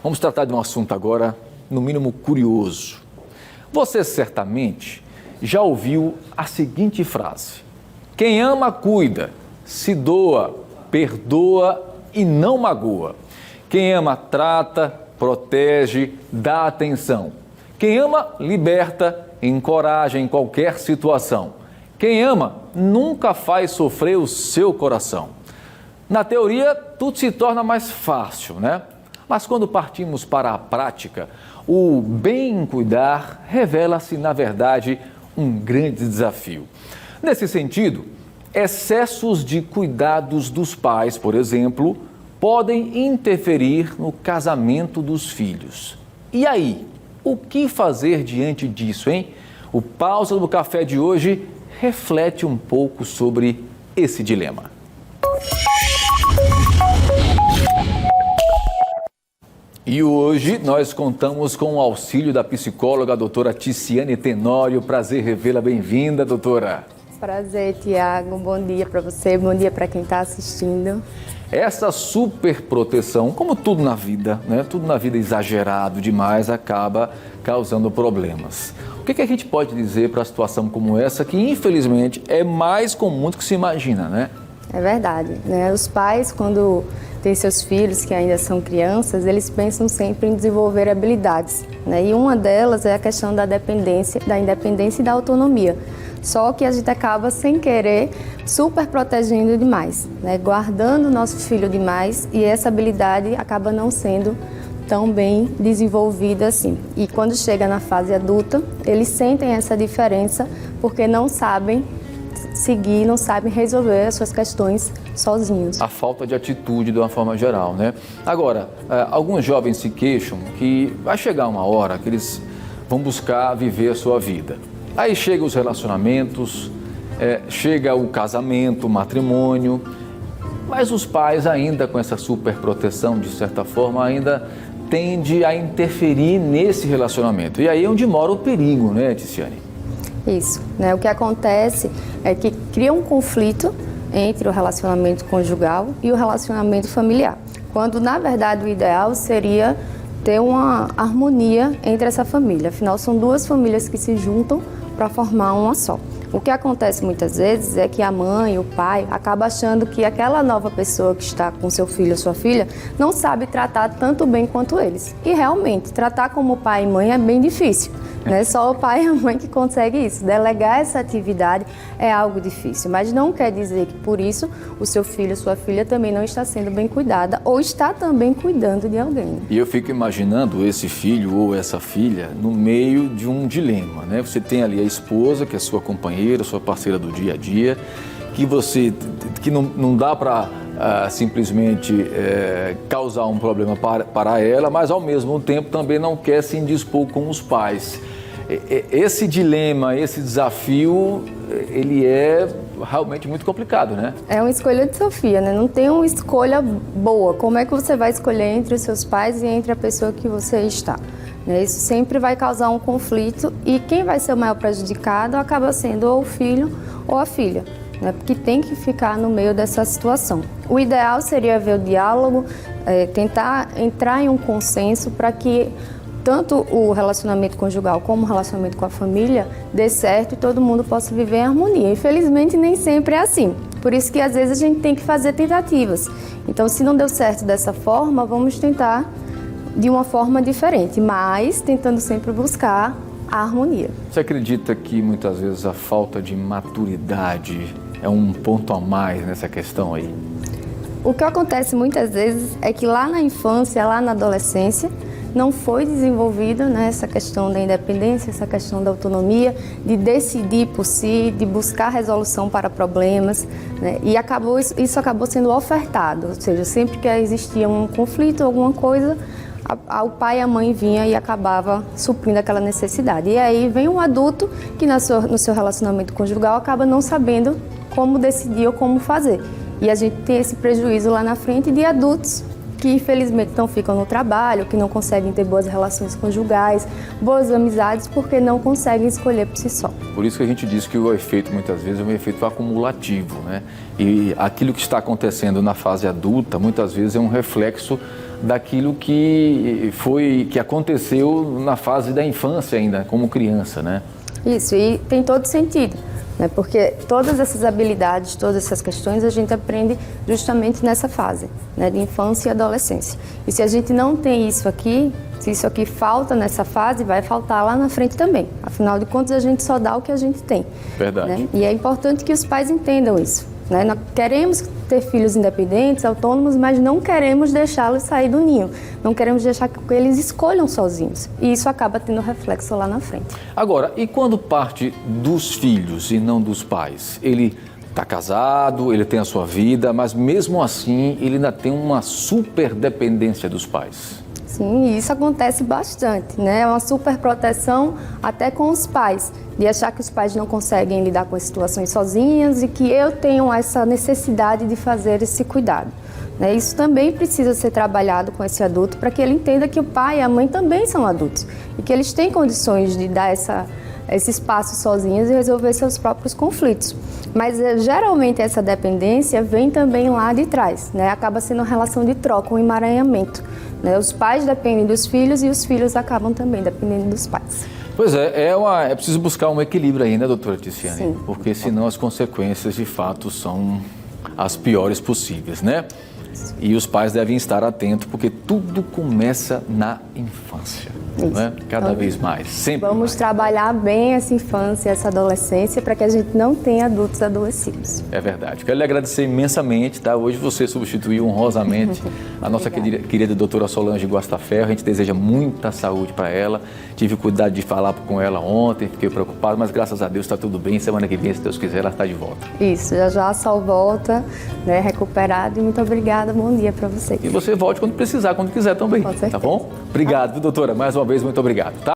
Vamos tratar de um assunto agora, no mínimo curioso. Você certamente já ouviu a seguinte frase: quem ama, cuida, se doa, perdoa e não magoa. Quem ama, trata, protege, dá atenção. Quem ama, liberta, encoraja em qualquer situação. Quem ama, nunca faz sofrer o seu coração. Na teoria, tudo se torna mais fácil, né? Mas quando partimos para a prática, o bem cuidar revela-se, na verdade, um grande desafio. Nesse sentido, excessos de cuidados dos pais, por exemplo, podem interferir no casamento dos filhos. E aí, o que fazer diante disso, hein? O Pausa do Café de hoje reflete um pouco sobre esse dilema. E hoje nós contamos com o auxílio da psicóloga a doutora Ticiane Tenório. Prazer revê-la. Bem-vinda, doutora. Prazer, Tiago. Bom dia para você, bom dia para quem está assistindo. Essa superproteção, como tudo na vida, né? Tudo na vida exagerado demais acaba causando problemas. O que a gente pode dizer para a situação como essa, que infelizmente é mais comum do que se imagina, né? É verdade, né? Os pais, quando têm seus filhos que ainda são crianças, eles pensam sempre em desenvolver habilidades, né? E uma delas é a questão da independência e da autonomia. Só que a gente acaba, sem querer, super protegendo demais, né? Guardando o nosso filho demais, e essa habilidade acaba não sendo tão bem desenvolvida assim. E quando chega na fase adulta, eles sentem essa diferença porque não sabem seguir, não sabem resolver as suas questões sozinhos. A falta de atitude de uma forma geral, né? Agora, alguns jovens se queixam que vai chegar uma hora que eles vão buscar viver a sua vida. Aí chegam os relacionamentos, chega o casamento, o matrimônio, mas os pais ainda com essa superproteção, de certa forma, ainda tende a interferir nesse relacionamento. E aí é onde mora o perigo, né, Ticiane? Isso, né? O que acontece é que cria um conflito entre o relacionamento conjugal e o relacionamento familiar, quando na verdade o ideal seria ter uma harmonia entre essa família. Afinal, são duas famílias que se juntam para formar uma só. O que acontece muitas vezes é que a mãe, o pai, acaba achando que aquela nova pessoa que está com seu filho ou sua filha não sabe tratar tanto bem quanto eles. E realmente, tratar como pai e mãe é bem difícil, né? Só o pai e a mãe que conseguem isso. Delegar essa atividade é algo difícil, mas não quer dizer que por isso o seu filho ou sua filha também não está sendo bem cuidada ou está também cuidando de alguém. E eu fico imaginando esse filho ou essa filha no meio de um dilema, né? Você tem ali a esposa, que é sua companheira, sua parceira do dia a dia, que não dá para simplesmente causar um problema para ela, mas ao mesmo tempo também não quer se indispor com os pais. Esse dilema, esse desafio, ele é realmente muito complicado, né? É uma escolha de Sofia, né? Não tem uma escolha boa. Como é que você vai escolher entre os seus pais e entre a pessoa que você está? Isso sempre vai causar um conflito, e quem vai ser o maior prejudicado acaba sendo ou o filho ou a filha, né? Porque tem que ficar no meio dessa situação. O ideal seria ver o diálogo, tentar entrar em um consenso para que tanto o relacionamento conjugal como o relacionamento com a família dê certo e todo mundo possa viver em harmonia. Infelizmente, nem sempre é assim. Por isso que às vezes a gente tem que fazer tentativas. Então, se não deu certo dessa forma, vamos tentar de uma forma diferente, mas tentando sempre buscar a harmonia. Você acredita que muitas vezes a falta de maturidade é um ponto a mais nessa questão aí? O que acontece muitas vezes é que lá na infância, lá na adolescência, não foi desenvolvida, né, essa questão da independência, essa questão da autonomia, de decidir por si, de buscar resolução para problemas, né, e isso acabou sendo ofertado, ou seja, sempre que existia um conflito, alguma coisa, o pai e a mãe vinha e acabava suprindo aquela necessidade. E aí vem um adulto que no seu relacionamento conjugal acaba não sabendo como decidir ou como fazer. E a gente tem esse prejuízo lá na frente de adultos que infelizmente não ficam no trabalho, que não conseguem ter boas relações conjugais, boas amizades, porque não conseguem escolher por si só. Por isso que a gente diz que o efeito, muitas vezes, é um efeito acumulativo, né? E aquilo que está acontecendo na fase adulta, muitas vezes, é um reflexo daquilo que aconteceu na fase da infância ainda, como criança, né? Isso, e tem todo sentido, né? Porque todas essas habilidades, todas essas questões a gente aprende justamente nessa fase, né? De infância e adolescência. E se a gente não tem isso aqui, se isso aqui falta nessa fase, vai faltar lá na frente também. Afinal de contas, a gente só dá o que a gente tem. Verdade. Né? E é importante que os pais entendam isso, né? Nós queremos ter filhos independentes, autônomos, mas não queremos deixá-los sair do ninho. Não queremos deixar que eles escolham sozinhos. E isso acaba tendo reflexo lá na frente. Agora, e quando parte dos filhos e não dos pais? Ele está casado, ele tem a sua vida, mas mesmo assim ele ainda tem uma super dependência dos pais. Sim, isso acontece bastante, né? É uma superproteção até com os pais, de achar que os pais não conseguem lidar com as situações sozinhos e que eu tenho essa necessidade de fazer esse cuidado. Né? Isso também precisa ser trabalhado com esse adulto para que ele entenda que o pai e a mãe também são adultos e que eles têm condições de dar esse espaço sozinhos e resolver seus próprios conflitos. Mas geralmente essa dependência vem também lá de trás, né? Acaba sendo uma relação de troca, um emaranhamento. Né? Os pais dependem dos filhos e os filhos acabam também dependendo dos pais. Pois é preciso buscar um equilíbrio aí, né, doutora Ticiane? Sim. Porque senão as consequências de fato são as piores possíveis, né? E os pais devem estar atentos, porque tudo começa na infância, né? Cada vez mais, sempre Vamos mais. trabalhar bem essa infância, essa adolescência, para que a gente não tenha adultos adoecidos. É verdade. Quero lhe agradecer imensamente, tá? Hoje você substituiu honrosamente a nossa querida doutora Solange Guastaferro. A gente deseja muita saúde para ela. Tive cuidado de falar com ela ontem, fiquei preocupado, mas graças a Deus está tudo bem. Semana que vem, se Deus quiser, ela está de volta. Isso, já só volta, né, recuperado. E muito obrigada, bom dia para vocês. E você volte quando precisar, quando quiser também, Com certeza. tá bom? Obrigado, viu, doutora? Mais uma vez, muito obrigado, tá?